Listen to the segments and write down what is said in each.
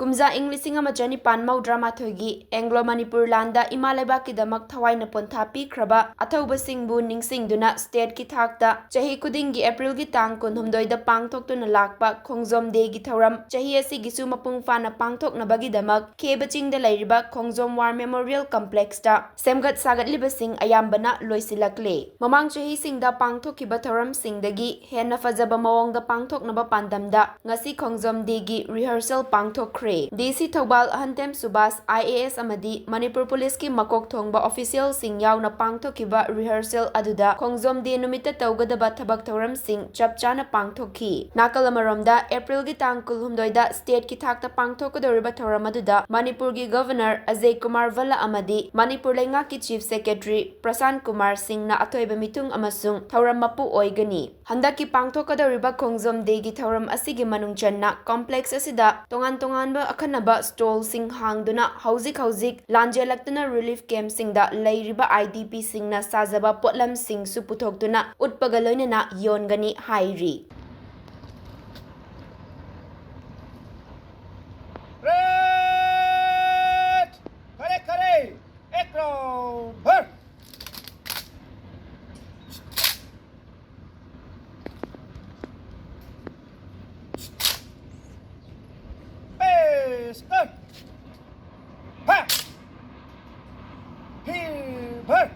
Kumza ing lising ama Janipan Maudramathogi, Anglo Manipur Landa, Imaleba Kidamak Tawai na Pontapi, Kraba, Atauba Singbu Ning Singduna, State Kitakta, Chahi Kudingi April Gitang Kunhumdoi the Pangthok to Nalakpa, Khongjom de Gitauram, Chahi Asigisu Mapung Fana Pangthoknaba Gidamak, Kebaching de Lairiba, Khongjom War Memorial Complex ta, Semgat Sagat Libasing Ayamba na Loisille Clay. Mamang Chahi Singda Pangthokiba Tauram Singdagi, Hena Fazaba Mawong the Pangthoknaba Pandamda, Ngasi Khongjom degi rehearsal Pangthok DC Thobal Hantem Subas IAS amadi Manipur Police ki makok thongba official sing yaw na pangthokiba rehearsal aduda Khongjom de numita tawgadaba thabak thoram sing chapchana pangthokhi nakal amaromda April gi tang kulhumdoida state ki thakta pangthokadoriba thoram aduda Manipur gi governor Ajay Kumar Vala amadi Manipur lenga ki chief secretary Prasan Kumar Singh na athoiba mitung amasung thoram mapu oigani handaki pangthokadoriba Khongjom de gi thoram asigi manungchanna complex asida tongan Akhanaba stall sing hangduna hauzik lanjelaktuna relief camp singda leiriba IDP singna sajaba potlam sing suputhokduna utpagaloinana yongani Hairi. Kare ekro bhar start. Ha! Here, bird.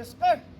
Start.